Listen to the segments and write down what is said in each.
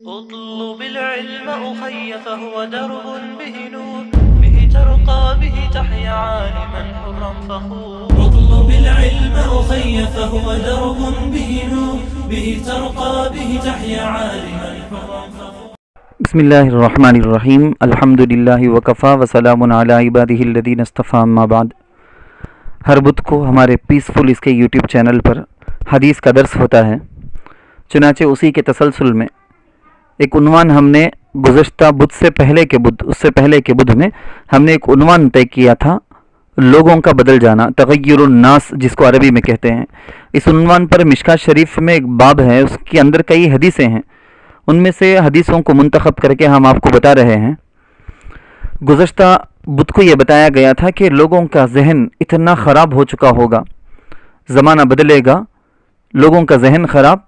اطلب العلم أخي فهو درب به نور به ترقى به تحيا عالما حرا فخور. اطلب العلم أخي فهو درب به نور به ترقى به تحيا عالما حرا فخور. بسم اللہ الرحمن الرحیم. الحمد للہ وکفا وسلام علی عبادہ الذین اصطفیٰ اما بعد. ہر بدھ کو ہمارے پیسفل اس کے یوٹیوب چینل پر حدیث کا درس ہوتا ہے. چنانچہ اسی کے تسلسل میں ایک عنوان ہم نے گزشتہ بدھ سے پہلے کے بدھ میں ہم نے ایک عنوان طے کیا تھا، لوگوں کا بدل جانا، تغیر الناس جس کو عربی میں کہتے ہیں. اس عنوان پر مشکات شریف میں ایک باب ہے، اس کے اندر کئی حدیثیں ہیں. ان میں سے حدیثوں کو منتخب کر کے ہم آپ کو بتا رہے ہیں. گزشتہ بدھ کو یہ بتایا گیا تھا کہ لوگوں کا ذہن اتنا خراب ہو چکا ہوگا، زمانہ بدلے گا، لوگوں کا ذہن خراب،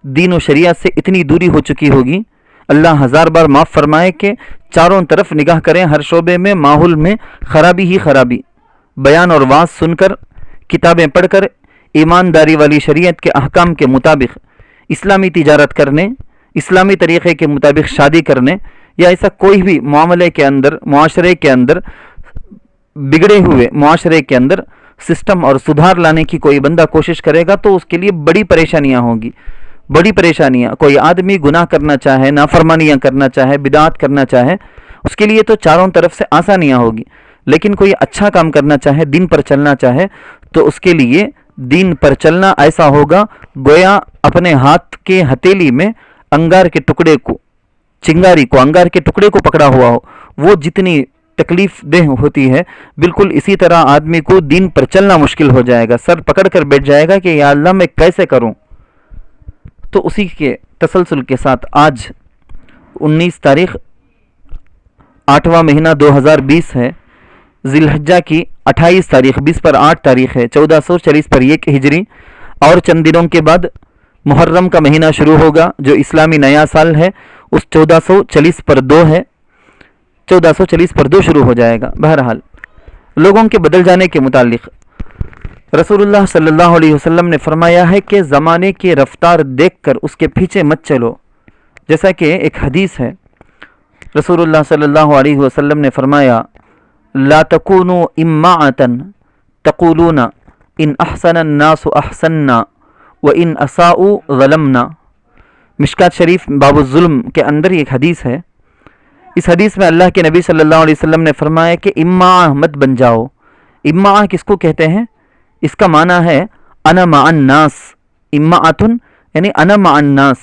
دین و شریعت سے اتنی دوری ہو چکی ہوگی. اللہ ہزار بار معاف فرمائے کہ چاروں طرف نگاہ کریں، ہر شعبے میں ماحول میں خرابی ہی خرابی. بیان اور واعظ سن کر، کتابیں پڑھ کر، ایمانداری والی شریعت کے احکام کے مطابق اسلامی تجارت کرنے، اسلامی طریقے کے مطابق شادی کرنے، یا ایسا کوئی بھی معاشرے کے اندر بگڑے ہوئے معاشرے کے اندر سسٹم اور سدھار لانے کی کوئی بندہ کوشش کرے گا تو اس کے لیے بڑی پریشانیاں ہوں گی، بڑی پریشانیاں. کوئی آدمی گناہ کرنا چاہے، نافرمانیاں کرنا چاہے، بدعات کرنا چاہے، اس کے لیے تو چاروں طرف سے آسانیاں ہوگی. لیکن کوئی اچھا کام کرنا چاہے، دین پر چلنا چاہے، تو اس کے لیے دین پر چلنا ایسا ہوگا گویا اپنے ہاتھ کے ہتھیلی میں انگار کے ٹکڑے کو، چنگاری کو، انگار کے ٹکڑے کو پکڑا ہوا ہو. وہ جتنی تکلیف دہ ہوتی ہے، بالکل اسی طرح آدمی کو دین پر چلنا مشکل ہو جائے گا. سر پکڑ کر بیٹھ جائے گا کہ یا اللہ میں کیسے کروں. تو اسی کے تسلسل کے ساتھ آج 19 تاریخ 8واں مہینہ 2020 ہے، ذی الحجہ کی 28 تاریخ، 20 پر 8 تاریخ ہے، 1440 پر 1 ہجری، اور چند دنوں کے بعد محرم کا مہینہ شروع ہوگا جو اسلامی نیا سال ہے. اس 1440 پر 2 ہے، 1440 پر 2 شروع ہو جائے گا. بہرحال لوگوں کے بدل جانے کے متعلق رسول اللہ صلی اللہ علیہ وسلم نے فرمایا ہے کہ زمانے کی رفتار دیکھ کر اس کے پیچھے مت چلو. جیسا کہ ایک حدیث ہے، رسول اللہ صلی اللہ علیہ وسلم نے فرمایا لا تکونوا اماعتا تقولون ان احسن الناس احسننا وان اساءوا ظلمنا. مشکات شریف باب الظلم کے اندر ایک حدیث ہے. اس حدیث میں اللہ کے نبی صلی اللہ علیہ وسلم نے فرمایا کہ اماع مت بن جاؤ. اماع کس کو کہتے ہیں؟ اس کا معنی ہے انا مع الناس. اماعتن یعنی انا مع الناس.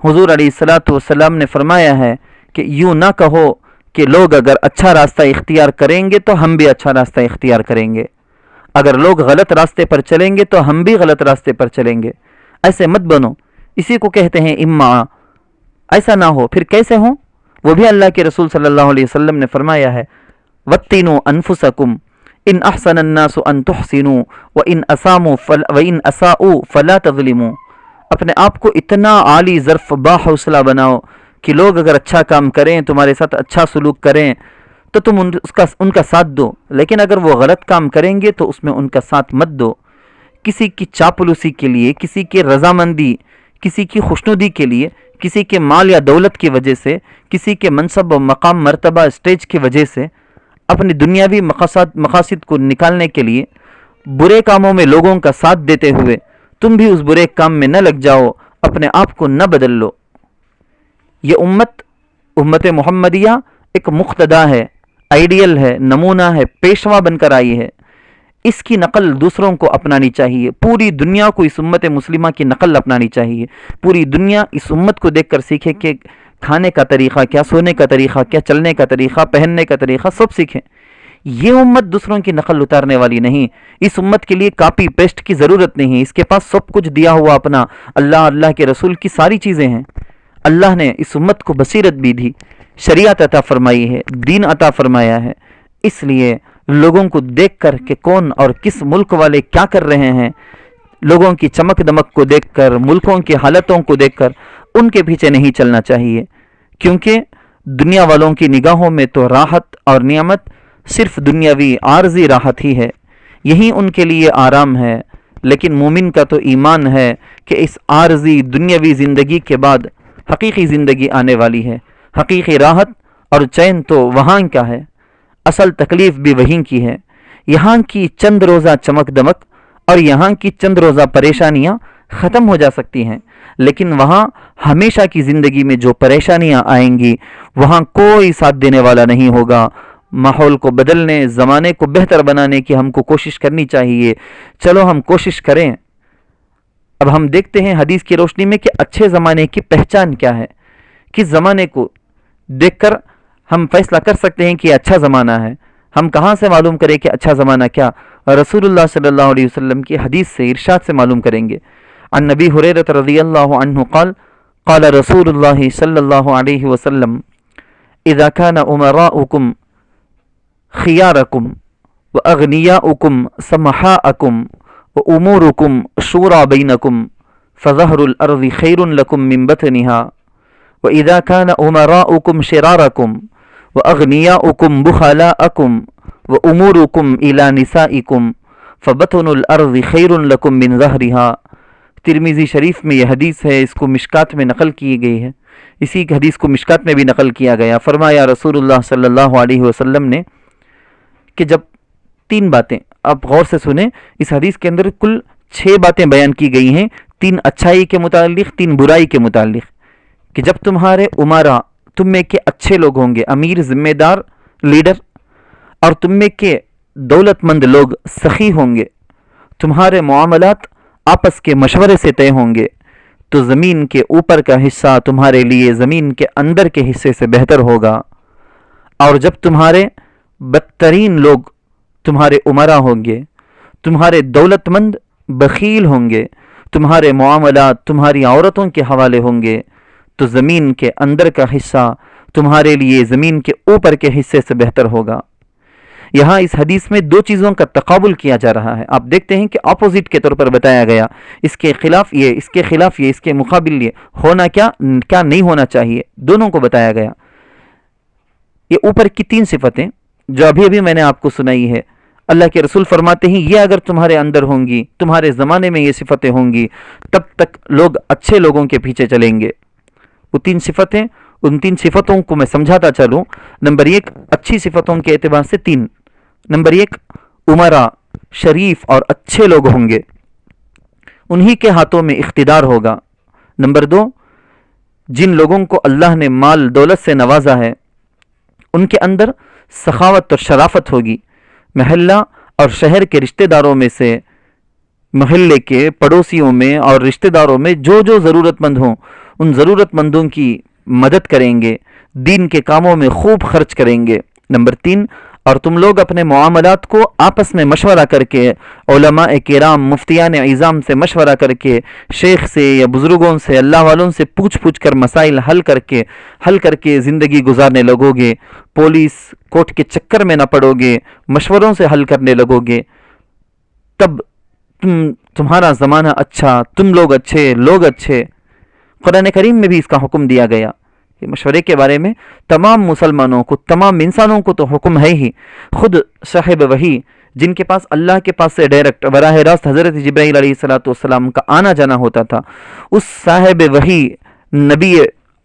حضور علیہ الصلاۃ والسلام نے فرمایا ہے کہ یوں نہ کہو کہ لوگ اگر اچھا راستہ اختیار کریں گے تو ہم بھی اچھا راستہ اختیار کریں گے، اگر لوگ غلط راستے پر چلیں گے تو ہم بھی غلط راستے پر چلیں گے. ایسے مت بنو. اسی کو کہتے ہیں اماع. ایسا نہ ہو پھر کیسے ہوں؟ وہ بھی اللہ کے رسول صلی اللہ علیہ وسلم نے فرمایا ہے وَاتِّنُوا أَنفُسَكُمْ ان احسن الناس ان تحسنوا وان اساءوا فلا تظلموا. اپنے آپ کو اتنا عالی ظرف با حوصلہ بناؤ کہ لوگ اگر اچھا کام کریں، تمہارے ساتھ اچھا سلوک کریں تو تم ان کا ساتھ دو، لیکن اگر وہ غلط کام کریں گے تو اس میں ان کا ساتھ مت دو. کسی کی چاپلوسی کے لیے، کسی کی رضامندی، کسی کی خوشنودی کے لیے، کسی کے مال یا دولت کی وجہ سے، کسی کے منصب و مقام مرتبہ اسٹیج کی وجہ سے، اپنی دنیاوی مقاصد کو نکالنے کے لیے برے کاموں میں لوگوں کا ساتھ دیتے ہوئے تم بھی اس برے کام میں نہ لگ جاؤ، اپنے آپ کو نہ بدل لو. یہ امت محمدیہ ایک مقتدا ہے، آئیڈیل ہے، نمونہ ہے، پیشوا بن کر آئی ہے. اس کی نقل دوسروں کو اپنانی چاہیے. پوری دنیا کو اس امت مسلمہ کی نقل اپنانی چاہیے. پوری دنیا اس امت کو دیکھ کر سیکھے کہ کھانے کا طریقہ کیا، سونے کا طریقہ کیا، چلنے کا طریقہ، پہننے کا طریقہ سب سیکھیں. یہ امت دوسروں کی نقل اتارنے والی نہیں. اس امت کے لیے کاپی پیسٹ کی ضرورت نہیں. اس کے پاس سب کچھ دیا ہوا اپنا اللہ کے رسول کی ساری چیزیں ہیں. اللہ نے اس امت کو بصیرت بھی دی، شریعت عطا فرمائی ہے، دین عطا فرمایا ہے. اس لیے لوگوں کو دیکھ کر کہ کون اور کس ملک والے کیا کر رہے ہیں، لوگوں کی چمک دمک کو دیکھ کر، ملکوں کی حالتوں کو دیکھ کر ان کے پیچھے نہیں چلنا چاہیے. کیونکہ دنیا والوں کی نگاہوں میں تو راحت اور نعمت صرف دنیاوی عارضی راحت ہی ہے، یہی ان کے لیے آرام ہے. لیکن مومن کا تو ایمان ہے کہ اس عارضی دنیاوی زندگی کے بعد حقیقی زندگی آنے والی ہے، حقیقی راحت اور چین تو وہاں کا ہے، اصل تکلیف بھی وہیں کی ہے۔ یہاں کی چند روزہ چمک دمک اور یہاں کی چند روزہ پریشانیاں ختم ہو جا سکتی ہیں، لیکن وہاں ہمیشہ کی زندگی میں جو پریشانیاں آئیں گی وہاں کوئی ساتھ دینے والا نہیں ہوگا۔ ماحول کو بدلنے، زمانے کو بہتر بنانے کی ہم کو کوشش کرنی چاہیے، چلو ہم کوشش کریں۔ اب ہم دیکھتے ہیں حدیث کی روشنی میں کہ اچھے زمانے کی پہچان کیا ہے، کس زمانے کو دیکھ کر ہم فیصلہ کر سکتے ہیں کہ یہ اچھا زمانہ ہے۔ ہم کہاں سے معلوم کریں کہ اچھا زمانہ کیا؟ رسول اللہ صلی اللہ علیہ وسلم کی حدیث سے، ارشاد سے معلوم کریں گے۔ عن نبی ہریرہ رضی اللہ عنہ قال قال رسول اللہ صلی اللہ علیہ وسلم اذا كان امراؤکم خیارکم واغنیاؤکم سمحاءکم وامورکم شورى بینکم فظہر الارض خیر لکم من بطنها واذا كان امراؤکم شرارکم واغنیاؤکم بخلاءکم وامورکم الى نسائکم فبطن الارض خیر لکم من ظہرها۔ ترمذی شریف میں یہ حدیث ہے، اس کو مشکات میں نقل کی گئی ہے، اسی حدیث کو مشکات میں بھی نقل کیا گیا۔ فرمایا رسول اللہ صلی اللہ علیہ وسلم نے کہ جب تین باتیں، آپ غور سے سنیں، اس حدیث کے اندر کل 6 باتیں بیان کی گئی ہیں، 3 اچھائی کے متعلق، 3 برائی کے متعلق، کہ جب تمہارے امراء تم میں کے اچھے لوگ ہوں گے، امیر، ذمہ دار، لیڈر، اور تم میں کے دولت مند لوگ سخی ہوں گے، تمہارے معاملات آپس کے مشورے سے طے ہوں گے، تو زمین کے اوپر کا حصہ تمہارے لیے زمین کے اندر کے حصے سے بہتر ہوگا۔ اور جب تمہارے بدترین لوگ تمہارے امراء ہوں گے، تمہارے دولت مند بخیل ہوں گے، تمہارے معاملات تمہاری عورتوں کے حوالے ہوں گے، تو زمین کے اندر کا حصہ تمہارے لیے زمین کے اوپر کے حصے سے بہتر ہوگا۔ یہاں اس حدیث میں 2 چیزوں کا تقابل کیا جا رہا ہے، آپ دیکھتے ہیں کہ اپوزٹ کے طور پر بتایا گیا، اس کے خلاف یہ، اس کے خلاف یہ، اس کے مقابل یہ، ہونا کیا نہیں ہونا چاہیے، دونوں کو بتایا گیا۔ یہ اوپر کی 3 صفتیں جو ابھی میں نے آپ کو سنائی ہے، اللہ کے رسول فرماتے ہیں یہ اگر تمہارے اندر ہوں گی، تمہارے زمانے میں یہ صفتیں ہوں گی، تب تک لوگ اچھے لوگوں کے پیچھے چلیں گے۔ وہ 3 صفتیں، ان 3 صفتوں کو میں سمجھاتا چلوں۔ نمبر 1 اچھی صفتوں کے اعتبار سے 3۔ نمبر 1 امراء شریف اور اچھے لوگ ہوں گے، انہی کے ہاتھوں میں اقتدار ہوگا۔ نمبر 2 جن لوگوں کو اللہ نے مال دولت سے نوازا ہے ان کے اندر سخاوت اور شرافت ہوگی۔ محلہ اور شہر کے رشتہ داروں میں سے، محلے کے پڑوسیوں میں اور رشتہ داروں میں جو ضرورت مند ہوں ان ضرورت مندوں کی مدد کریں گے، دین کے کاموں میں خوب خرچ کریں گے۔ نمبر 3 اور تم لوگ اپنے معاملات کو آپس میں مشورہ کر کے، علماء کرام، مفتیان اعظام سے مشورہ کر کے، شیخ سے یا بزرگوں سے، اللہ والوں سے پوچھ کر مسائل حل کر کے زندگی گزارنے لگو گے، پولیس کورٹ کے چکر میں نہ پڑو گے، مشوروں سے حل کرنے لگو گے، تب تمہارا زمانہ اچھا، تم لوگ اچھے۔ قرآن کریم میں بھی اس کا حکم دیا گیا، مشورے کے بارے میں تمام مسلمانوں کو، تمام انسانوں کو تو حکم ہے ہی۔ خود صاحب وحی جن کے پاس اللہ کے پاس سے ڈائریکٹ براہ راست حضرت جبرائیل علیہ السلام کا آنا جانا ہوتا تھا، اس صاحب وحی نبی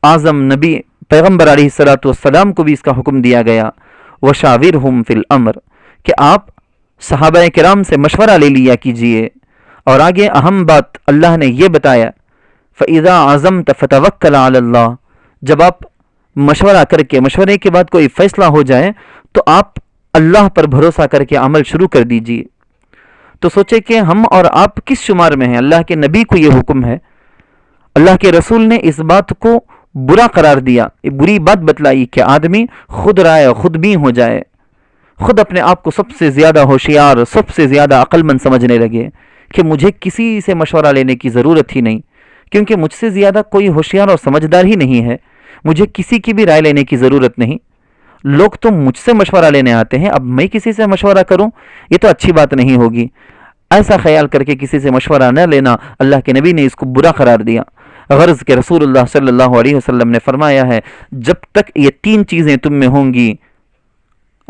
اعظم، نبی پیغمبر علیہ السلام کو بھی اس کا حکم دیا گیا، وشاورہم فی الامر، کہ آپ صحابہ کرام سے مشورہ لے لیا کیجئے۔ اور آگے اہم بات اللہ نے یہ بتایا، فَإِذَا عَزَمْتَ فَتَوَكَّلْ عَلَى اللَّهِ، جب آپ مشورہ کر کے، مشورے کے بعد کوئی فیصلہ ہو جائے تو آپ اللہ پر بھروسہ کر کے عمل شروع کر دیجئے۔ تو سوچے کہ ہم اور آپ کس شمار میں ہیں؟ اللہ کے نبی کو یہ حکم ہے، اللہ کے رسول نے اس بات کو برا قرار دیا، بری بات بتلائی کہ آدمی خود رائے خود بین ہو جائے، خود اپنے آپ کو سب سے زیادہ ہوشیار، سب سے زیادہ عقل مند سمجھنے لگے کہ مجھے کسی سے مشورہ لینے کی ضرورت ہی نہیں، کیونکہ مجھ سے زیادہ کوئی ہوشیار اور سمجھدار ہی نہیں ہے، مجھے کسی کی بھی رائے لینے کی ضرورت نہیں، لوگ تو مجھ سے مشورہ لینے آتے ہیں، اب میں کسی سے مشورہ کروں یہ تو اچھی بات نہیں ہوگی۔ ایسا خیال کر کے کسی سے مشورہ نہ لینا، اللہ کے نبی نے اس کو برا قرار دیا۔ غرض کہ رسول اللہ صلی اللہ علیہ وسلم نے فرمایا ہے جب تک یہ 3 چیزیں تم میں ہوں گی،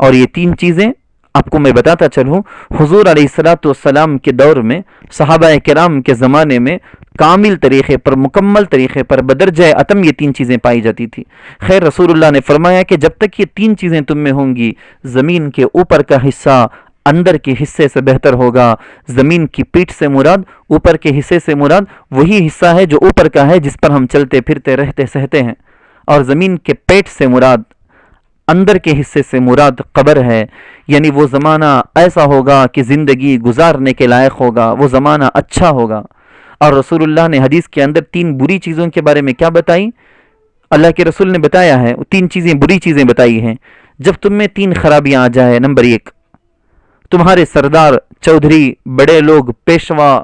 اور یہ 3 چیزیں آپ کو میں بتاتا چلوں، حضور علیہ السلام کے دور میں، صحابہ کرام کے زمانے میں کامل طریقے پر، مکمل طریقے پر، بدرجہ اتم یہ 3 چیزیں پائی جاتی تھی۔ خیر رسول اللہ نے فرمایا کہ جب تک یہ 3 چیزیں تم میں ہوں گی، زمین کے اوپر کا حصہ اندر کے حصے سے بہتر ہوگا۔ زمین کی پیٹھ سے مراد، اوپر کے حصے سے مراد وہی حصہ ہے جو اوپر کا ہے، جس پر ہم چلتے پھرتے رہتے سہتے ہیں، اور زمین کے پیٹ سے مراد، اندر کے حصے سے مراد قبر ہے۔ یعنی وہ زمانہ ایسا ہوگا کہ زندگی گزارنے کے لائق ہوگا، وہ زمانہ اچھا ہوگا۔ اور رسول اللہ نے حدیث کے اندر 3 بری چیزوں کے بارے میں کیا بتائی؟ اللہ کے رسول نے بتایا ہے، 3 چیزیں بری چیزیں بتائی ہیں۔ جب تم میں 3 خرابیاں آ جائے، نمبر 1، تمہارے سردار، چودھری، بڑے لوگ، پیشوا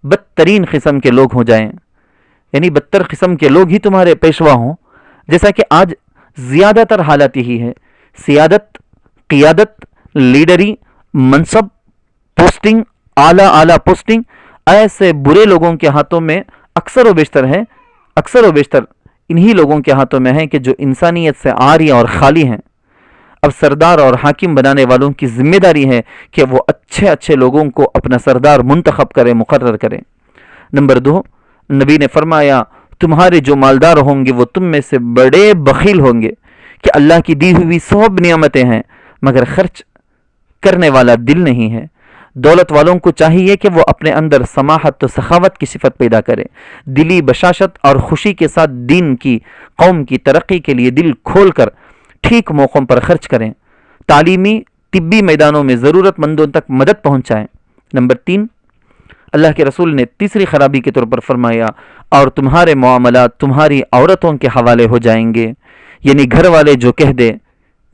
بدترین قسم کے لوگ ہو جائیں، یعنی بدتر قسم کے لوگ ہی تمہارے پیشوا ہوں، جیسا کہ آج زیادہ تر حالت یہی ہے۔ سیادت، قیادت، لیڈری، منصب، پوسٹنگ، اعلیٰ پوسٹنگ ایسے برے لوگوں کے ہاتھوں میں اکثر و بیشتر انہی لوگوں کے ہاتھوں میں ہے کہ جو انسانیت سے عاری اور خالی ہیں۔ اب سردار اور حاکم بنانے والوں کی ذمہ داری ہے کہ وہ اچھے لوگوں کو اپنا سردار منتخب کرے، مقرر کرے۔ نمبر 2، نبی نے فرمایا تمہارے جو مالدار ہوں گے وہ تم میں سے بڑے بخیل ہوں گے، کہ اللہ کی دی ہوئی سب نعمتیں ہیں مگر خرچ کرنے والا دل نہیں ہے۔ دولت والوں کو چاہیے کہ وہ اپنے اندر سماحت و سخاوت کی صفت پیدا کرے، دلی بشاشت اور خوشی کے ساتھ دین کی، قوم کی ترقی کے لیے دل کھول کر ٹھیک موقعوں پر خرچ کریں، تعلیمی طبی میدانوں میں ضرورت مندوں تک مدد پہنچائیں۔ نمبر 3، اللہ کے رسول نے تیسری خرابی کے طور پر فرمایا اور تمہارے معاملات تمہاری عورتوں کے حوالے ہو جائیں گے، یعنی گھر والے جو کہہ دے،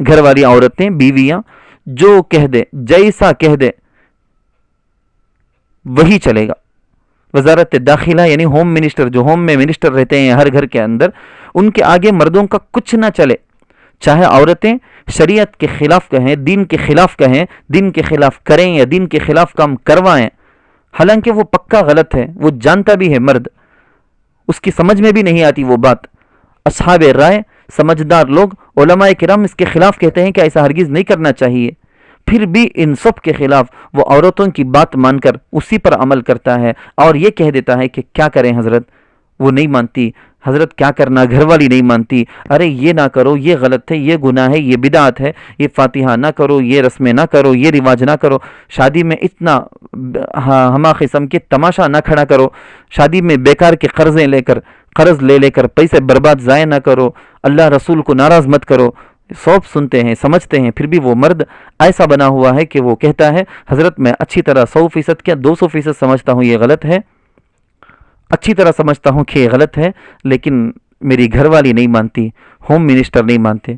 گھر والی عورتیں، بیویاں جو کہہ دے، جیسا کہہ دے وہی چلے گا۔ وزارت داخلہ یعنی ہوم منسٹر، جو ہوم میں منسٹر رہتے ہیں ہر گھر کے اندر، ان کے آگے مردوں کا کچھ نہ چلے، چاہے عورتیں شریعت کے خلاف کہیں، دین کے خلاف کہیں، دین کے خلاف کریں یا دین کے خلاف کام کروائیں، حالانکہ وہ پکا غلط ہے، وہ جانتا بھی ہے مرد، اس کی سمجھ میں بھی نہیں آتی وہ بات۔ اصحاب رائے، سمجھدار لوگ، علماء کرام اس کے خلاف کہتے ہیں کہ ایسا ہرگز نہیں کرنا چاہیے، پھر بھی ان سب کے خلاف وہ عورتوں کی بات مان کر اسی پر عمل کرتا ہے اور یہ کہہ دیتا ہے کہ کیا کریں حضرت، وہ نہیں مانتی، حضرت کیا کرنا، گھر والی نہیں مانتی، ارے یہ نہ کرو، یہ غلط ہے، یہ گناہ ہے، یہ بدعت ہے، یہ فاتحہ نہ کرو، یہ رسمیں نہ کرو، یہ رواج نہ کرو، شادی میں اتنا ہما قسم کے تماشا نہ کھڑا کرو، شادی میں بیکار کے قرض لے کر پیسے برباد ضائع نہ کرو، اللہ رسول کو ناراض مت کرو۔ سب سنتے ہیں، سمجھتے ہیں، پھر بھی وہ مرد ایسا بنا ہوا ہے کہ وہ کہتا ہے حضرت میں اچھی طرح 100% کیا 200% سمجھتا ہوں یہ غلط ہے، اچھی طرح سمجھتا ہوں کہ یہ غلط ہے، لیکن میری گھر والی نہیں مانتی، ہوم منسٹر نہیں مانتے۔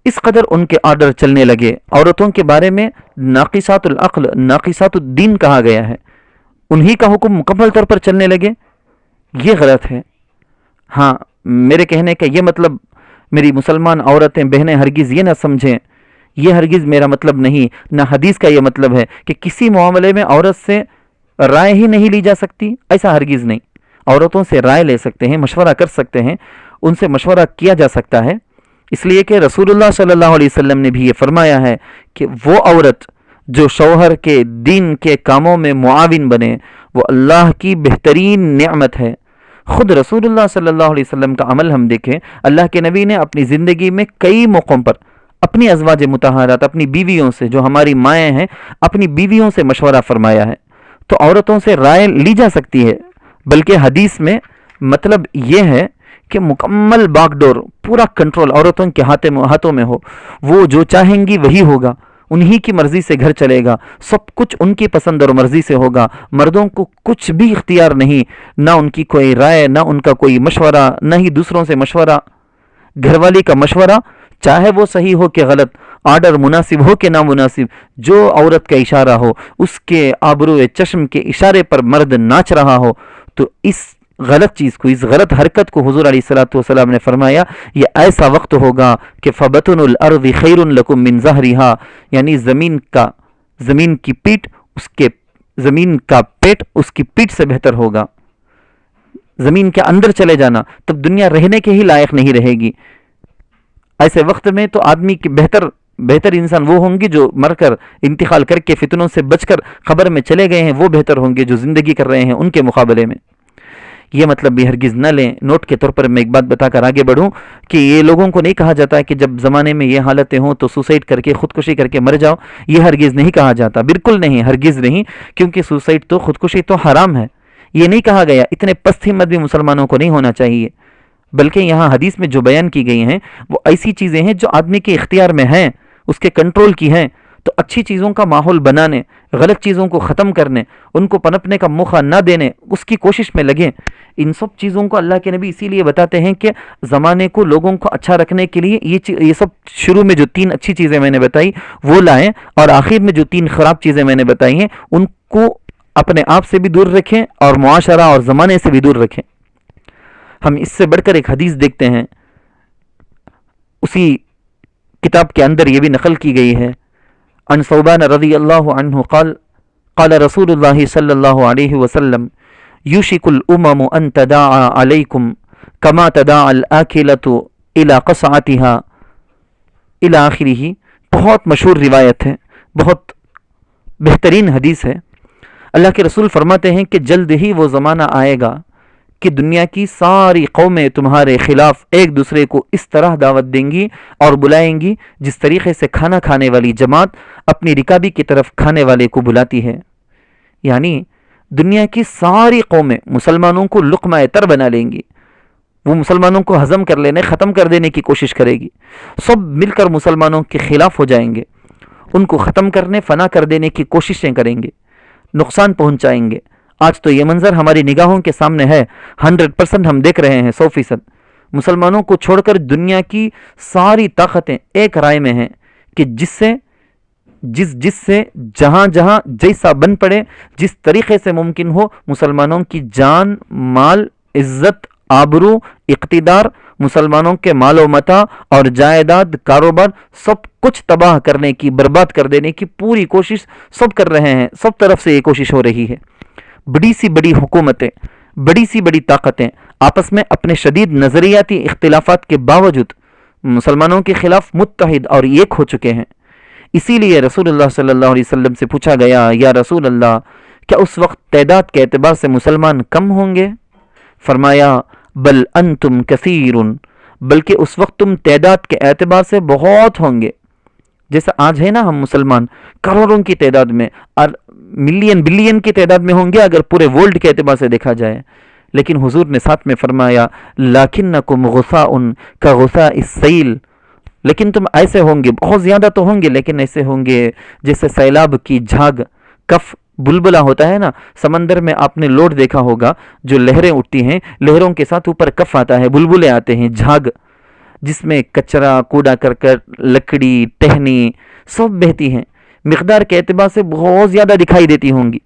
اس قدر ان کے آرڈر چلنے لگے، عورتوں کے بارے میں ناقصات العقل، ناقصات الدین کہا گیا ہے، انہی کا حکم مکمل طور پر چلنے لگے، یہ غلط ہے۔ ہاں، میرے کہنے کا یہ مطلب، میری مسلمان عورتیں بہنیں ہرگز یہ نہ سمجھیں، یہ ہرگز میرا مطلب نہیں، نہ حدیث کا یہ مطلب ہے کہ کسی معاملے میں عورت سے رائے ہی نہیں لی جا سکتی، ایسا ہرگز نہیں۔ عورتوں سے رائے لے سکتے ہیں، مشورہ کر سکتے ہیں، ان سے مشورہ کیا جا سکتا ہے، اس لیے کہ رسول اللہ صلی اللہ علیہ وسلم نے بھی یہ فرمایا ہے کہ وہ عورت جو شوہر کے دین کے کاموں میں معاون بنے وہ اللہ کی بہترین نعمت ہے۔ خود رسول اللہ صلی اللہ علیہ وسلم کا عمل ہم دیکھیں، اللہ کے نبی نے اپنی زندگی میں کئی موقعوں پر اپنی ازواج مطہرات، اپنی بیویوں سے جو ہماری مائیں ہیں، اپنی بیویوں سے مشورہ فرمایا ہے، تو عورتوں سے رائے لی جا سکتی ہے، بلکہ حدیث میں مطلب یہ ہے کہ مکمل باغ ڈور، پورا کنٹرول عورتوں کے ہاتھوں میں ہو، وہ جو چاہیں گی وہی ہوگا، انہی کی مرضی سے گھر چلے گا، سب کچھ ان کی پسند اور مرضی سے ہوگا، مردوں کو کچھ بھی اختیار نہیں، نہ ان کی کوئی رائے، نہ ان کا کوئی مشورہ، نہ ہی دوسروں سے مشورہ۔ گھر والی کا مشورہ چاہے وہ صحیح ہو کہ غلط، آرڈر مناسب ہو کہ نامناسب، جو عورت کا اشارہ ہو، اس کے آبرو چشم کے اشارے پر مرد ناچ رہا ہو، تو اس غلط چیز کو، اس غلط حرکت کو حضور علیہ الصلوۃ والسلام نے فرمایا یہ ایسا وقت ہوگا کہ فبطن الارض خیر لکم من ظہرہا، یعنی زمین کی پیٹ زمین کا پیٹ اس کی پیٹ سے بہتر ہوگا۔ زمین کے اندر چلے جانا، تب دنیا رہنے کے ہی لائق نہیں رہے گی۔ ایسے وقت میں تو آدمی کی بہتر انسان وہ ہوں گے جو مر کر انتقال کر کے فتنوں سے بچ کر قبر میں چلے گئے ہیں، وہ بہتر ہوں گے جو زندگی کر رہے ہیں ان کے مقابلے میں۔ یہ مطلب بھی ہرگز نہ لیں۔ نوٹ کے طور پر میں ایک بات بتا کر آگے بڑھوں کہ یہ لوگوں کو نہیں کہا جاتا کہ جب زمانے میں یہ حالتیں ہوں تو سوسائڈ کر کے خودکشی کر کے مر جاؤ، یہ ہرگز نہیں کہا جاتا، بالکل نہیں، ہرگز نہیں، کیونکہ سوسائڈ تو خودکشی تو حرام ہے، یہ نہیں کہا گیا۔ اتنے پست ہمت بھی مسلمانوں کو نہیں ہونا چاہیے، بلکہ یہاں حدیث میں جو بیان کی گئی ہیں وہ ایسی چیزیں ہیں جو آدمی کے اختیار میں ہیں، اس کے کنٹرول کی ہیں، تو اچھی چیزوں کا ماحول بنانے، غلط چیزوں کو ختم کرنے، ان کو پنپنے کا موقع نہ دینے، اس کی کوشش میں لگیں۔ ان سب چیزوں کو اللہ کے نبی اسی لیے بتاتے ہیں کہ زمانے کو، لوگوں کو اچھا رکھنے کے لیے یہ سب شروع میں جو 3 اچھی چیزیں میں نے بتائی وہ لائیں، اور آخر میں جو 3 خراب چیزیں میں نے بتائی ہیں ان کو اپنے آپ سے بھی دور رکھیں اور معاشرہ اور زمانے سے بھی دور رکھیں۔ ہم اس سے بڑھ کر ایک حدیث دیکھتے ہیں، اسی کتاب کے اندر یہ بھی نقل کی گئی ہے، عن ثوبان رضی اللہ عنہ قال قال رسول اللہ صلی اللہ علیہ وسلم یوشک الامم ان تداعى علیکم کما تداعى الآکلة الى قصعتها الى آخرہ۔ بہت مشہور روایت ہے، بہت بہترین حدیث ہے۔ اللہ کے رسول فرماتے ہیں کہ جلد ہی وہ زمانہ آئے گا کہ دنیا کی ساری قومیں تمہارے خلاف ایک دوسرے کو اس طرح دعوت دیں گی اور بلائیں گی جس طریقے سے کھانا کھانے والی جماعت اپنی رکابی کی طرف کھانے والے کو بلاتی ہے۔ یعنی دنیا کی ساری قومیں مسلمانوں کو لقمہ تر بنا لیں گی، وہ مسلمانوں کو ہضم کر لینے، ختم کر دینے کی کوشش کرے گی، سب مل کر مسلمانوں کے خلاف ہو جائیں گے، ان کو ختم کرنے، فنا کر دینے کی کوششیں کریں گے، نقصان پہنچائیں گے۔ آج تو یہ منظر ہماری نگاہوں کے سامنے ہے، 100% ہم دیکھ رہے ہیں، 100%۔ مسلمانوں کو چھوڑ کر دنیا کی ساری طاقتیں ایک رائے میں ہیں کہ جس سے جہاں جہاں جیسا بن پڑے، جس طریقے سے ممکن ہو، مسلمانوں کی جان، مال، عزت، آبرو، اقتدار، مسلمانوں کے مال و متاع اور جائیداد، کاروبار، سب کچھ تباہ کرنے کی، برباد کر دینے کی پوری کوشش سب کر رہے ہیں، سب طرف سے یہ کوشش ہو رہی ہے۔ بڑی سی بڑی حکومتیں، بڑی سی بڑی طاقتیں آپس میں اپنے شدید نظریاتی اختلافات کے باوجود مسلمانوں کے خلاف متحد اور ایک ہو چکے ہیں۔ اسی لیے رسول اللہ صلی اللہ علیہ وسلم سے پوچھا گیا، یا رسول اللہ، کیا اس وقت تعداد کے اعتبار سے مسلمان کم ہوں گے؟ فرمایا، بل انتم کثیر، بلکہ اس وقت تم تعداد کے اعتبار سے بہت ہوں گے۔ جیسا آج ہے نا، ہم مسلمان کروڑوں کی تعداد میں اور ملین بلین کی تعداد میں ہوں گے اگر پورے ورلڈ کے اعتبار سے دیکھا جائے، لیکن حضور نے ساتھ میں فرمایا، لکنکم غثاء کغثاء السیل، لیکن تم ایسے ہوں گے، بہت زیادہ تو ہوں گے لیکن ایسے ہوں گے جیسے سیلاب کی جھاگ، کف بلبلا ہوتا ہے نا، سمندر میں آپ نے لوٹ دیکھا ہوگا، جو لہریں اٹھتی ہیں، لہروں کے ساتھ اوپر کف آتا ہے، بلبلے آتے ہیں، جھاگ، جس میں کچرا، کوڑا کرکٹ، لکڑی، ٹہنی سب بہتی ہیں، مقدار کے اعتبار سے بہت زیادہ دکھائی دیتی ہوں گی،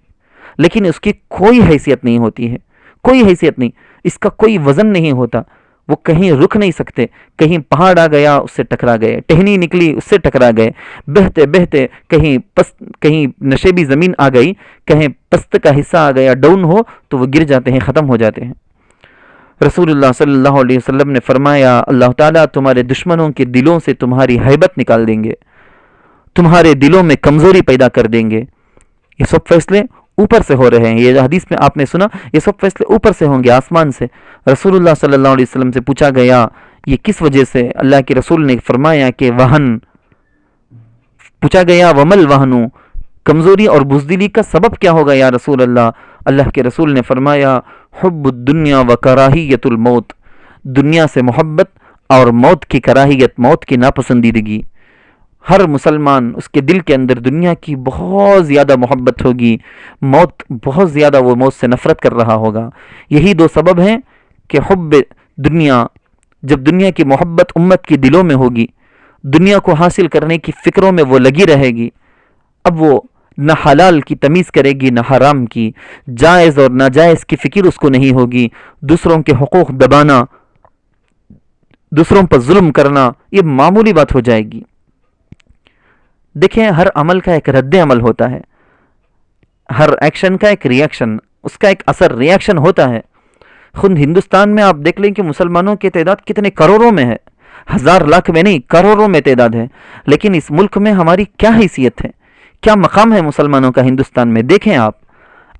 لیکن اس کی کوئی حیثیت نہیں ہوتی ہے، کوئی حیثیت نہیں، اس کا کوئی وزن نہیں ہوتا، وہ کہیں رک نہیں سکتے، کہیں پہاڑ آ گیا اس سے ٹکرا گئے، ٹہنی نکلی اس سے ٹکرا گئے، بہتے بہتے کہیں نشیبی زمین آ گئی، کہیں پست کا حصہ آ گیا، ڈاؤن ہو تو وہ گر جاتے ہیں، ختم ہو جاتے ہیں۔ رسول اللہ صلی اللہ علیہ وسلم نے فرمایا، اللہ تعالیٰ تمہارے دشمنوں کے دلوں سے تمہاری ہیبت نکال دیں گے، تمہارے دلوں میں کمزوری پیدا کر دیں گے۔ یہ سب فیصلے اوپر سے ہو رہے ہیں، یہ حدیث میں آپ نے سنا، یہ سب فیصلے اوپر سے ہوں گے، آسمان سے۔ رسول اللہ صلی اللہ علیہ وسلم سے پوچھا گیا، یہ کس وجہ سے؟ اللہ کے رسول نے فرمایا کہ وہن، پوچھا گیا ومل وہنو، کمزوری اور بزدلی کا سبب کیا ہوگا یا رسول اللہ؟ اللہ کے رسول نے فرمایا، حب الدنیا و کراہیت الموت، دنیا سے محبت اور موت کی کراہیت، موت کی ناپسندیدگی۔ ہر مسلمان، اس کے دل کے اندر دنیا کی بہت زیادہ محبت ہوگی، موت بہت زیادہ، وہ موت سے نفرت کر رہا ہوگا۔ یہی 2 سبب ہیں کہ حب دنیا، جب دنیا کی محبت امت کی دلوں میں ہوگی، دنیا کو حاصل کرنے کی فکروں میں وہ لگی رہے گی، اب وہ نہ حلال کی تمیز کرے گی نہ حرام کی، جائز اور ناجائز کی فکر اس کو نہیں ہوگی، دوسروں کے حقوق دبانا، دوسروں پر ظلم کرنا یہ معمولی بات ہو جائے گی۔ دیکھیں، ہر عمل کا ایک رد عمل ہوتا ہے، ہر ایکشن کا ایک ریاکشن، اس کا ایک اثر ریاکشن ہوتا ہے۔ خود ہندوستان میں آپ دیکھ لیں کہ مسلمانوں کی تعداد کتنے کروڑوں میں ہے، ہزار لاکھ میں نہیں کروڑوں میں تعداد ہے، لیکن اس ملک میں ہماری کیا حیثیت ہے، کیا مقام ہے مسلمانوں کا ہندوستان میں؟ دیکھیں آپ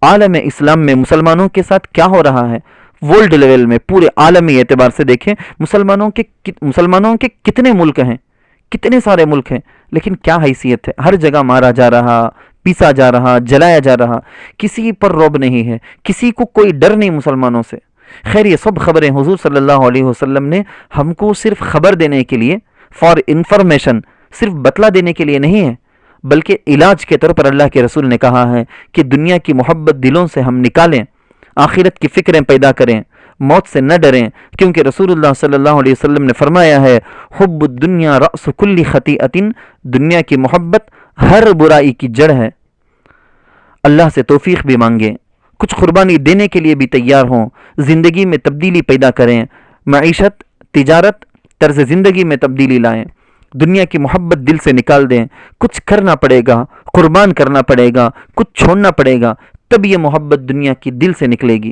عالم اسلام میں مسلمانوں کے ساتھ کیا ہو رہا ہے، ورلڈ لیول میں پورے عالمی اعتبار سے دیکھیں مسلمانوں کے کتنے ملک ہیں، کتنے سارے ملک ہیں، لیکن کیا حیثیت ہے؟ ہر جگہ مارا جا رہا، پیسا جا رہا، جلایا جا رہا، کسی پر رعب نہیں ہے، کسی کو کوئی ڈر نہیں مسلمانوں سے۔ خیر یہ سب خبریں حضور صلی اللہ علیہ وسلم نے ہم کو صرف خبر دینے کے لیے، فار انفارمیشن، صرف بتلا دینے کے لیے نہیں ہے، بلکہ علاج کے طور پر اللہ کے رسول نے کہا ہے کہ دنیا کی محبت دلوں سے ہم نکالیں، آخرت کی فکریں پیدا کریں، موت سے نہ ڈریں، کیونکہ رسول اللہ صلی اللہ علیہ وسلم نے فرمایا ہے حب الدنیا رأس کل خطیئۃ، دنیا کی محبت ہر برائی کی جڑ ہے۔ اللہ سے توفیق بھی مانگیں، کچھ قربانی دینے کے لیے بھی تیار ہوں، زندگی میں تبدیلی پیدا کریں، معیشت، تجارت، طرز زندگی میں تبدیلی لائیں، دنیا کی محبت دل سے نکال دیں، کچھ کرنا پڑے گا، قربان کرنا پڑے گا، کچھ چھوڑنا پڑے گا، تب یہ محبت دنیا کی دل سے نکلے گی۔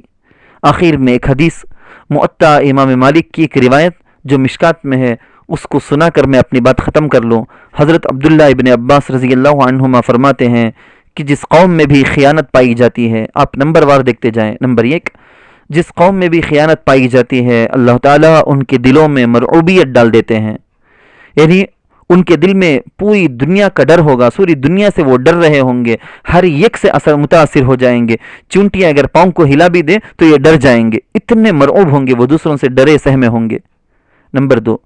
آخر میں ایک حدیث معطا امام مالک کی ایک روایت جو مشکات میں ہے، اس کو سنا کر میں اپنی بات ختم کر لوں۔ حضرت عبداللہ ابن عباس رضی اللہ عنہما فرماتے ہیں کہ جس قوم میں بھی خیانت پائی جاتی ہے، آپ نمبر وار دیکھتے جائیں، نمبر 1، جس قوم میں بھی خیانت پائی جاتی ہے اللہ تعالیٰ ان کے دلوں میں مرعوبیت ڈال دیتے ہیں، یعنی ان کے دل میں پوری دنیا کا ڈر ہوگا، سوری دنیا سے وہ ڈر رہے ہوں گے، ہر ایک سے متاثر ہو جائیں گے، چونٹیاں اگر پاؤں کو ہلا بھی دیں تو یہ ڈر جائیں گے، اتنے مرعوب ہوں گے وہ، دوسروں سے ڈرے سہمے ہوں گے۔ نمبر 2،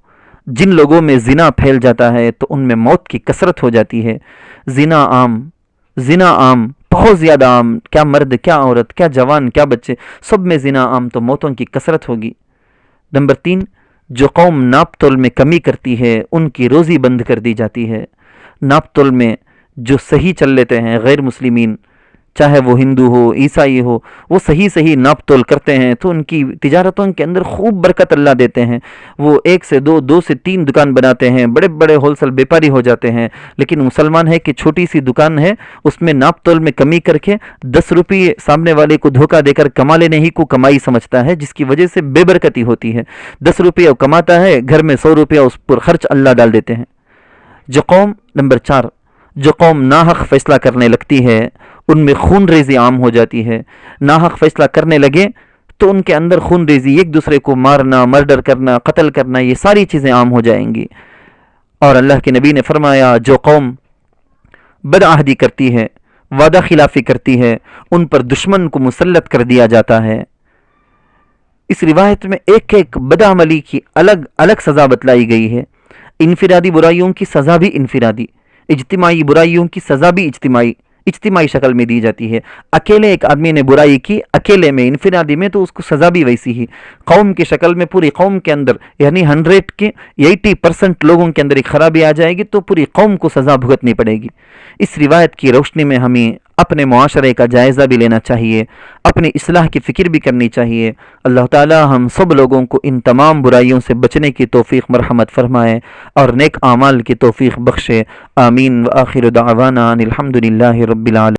جن لوگوں میں زنا پھیل جاتا ہے تو ان میں موت کی کثرت ہو جاتی ہے، زنا عام، بہت زیادہ عام، کیا مرد، کیا عورت، کیا جوان، کیا بچے، سب میں زنا عام، تو موتوں کی کثرت ہوگی۔ نمبر 3، جو قوم ناپ تول میں کمی کرتی ہے ان کی روزی بند کر دی جاتی ہے۔ ناپ تول میں جو صحیح چل لیتے ہیں غیر مسلمین، چاہے وہ ہندو ہو، عیسائی ہو، وہ صحیح ناپ تول کرتے ہیں تو ان کی تجارتوں کے اندر خوب برکت اللہ دیتے ہیں، وہ 1 سے 2، 2 سے 3 دکان بناتے ہیں، بڑے بڑے ہول سیل بیپاری ہو جاتے ہیں۔ لیکن مسلمان ہے کہ چھوٹی سی دکان ہے، اس میں ناپ تول میں کمی کر کے 10 روپئے سامنے والے کو دھوکہ دے کر کما لینے ہی کو کمائی سمجھتا ہے، جس کی وجہ سے بے برکتی ہوتی ہے۔ 10 روپیہ کماتا ہے، گھر میں 100 روپیہ اس پر خرچ اللہ ڈال دیتے ہیں۔ نمبر 4، جو قوم ناحق فیصلہ کرنے لگتی ہے ان میں خون ریزی عام ہو جاتی ہے۔ ناحق فیصلہ کرنے لگے تو ان کے اندر خون ریزی، ایک دوسرے کو مارنا، مرڈر کرنا، قتل کرنا، یہ ساری چیزیں عام ہو جائیں گی۔ اور اللہ کے نبی نے فرمایا جو قوم بدعہدی کرتی ہے، وعدہ خلافی کرتی ہے، ان پر دشمن کو مسلط کر دیا جاتا ہے۔ اس روایت میں ایک ایک بدعملی کی الگ الگ سزا بتلائی گئی ہے۔ انفرادی برائیوں کی سزا بھی انفرادی، اجتماعی برائیوں کی سزا بھی اجتماعی شکل میں دی جاتی ہے۔ اکیلے ایک آدمی نے برائی کی، اکیلے میں انفرادی میں، تو اس کو سزا بھی ویسی ہی۔ قوم کی شکل میں پوری قوم کے اندر، یعنی 100 کے 80% لوگوں کے اندر ایک خرابی آ جائے گی تو پوری قوم کو سزا بھگتنی پڑے گی۔ اس روایت کی روشنی میں ہمیں اپنے معاشرے کا جائزہ بھی لینا چاہیے، اپنی اصلاح کی فکر بھی کرنی چاہیے۔ اللہ تعالی ہم سب لوگوں کو ان تمام برائیوں سے بچنے کی توفیق مرحمت فرمائے اور نیک اعمال کی توفیق بخشے۔ آمین۔ وآخر دعوانا ان الحمد للہ رب العالمین۔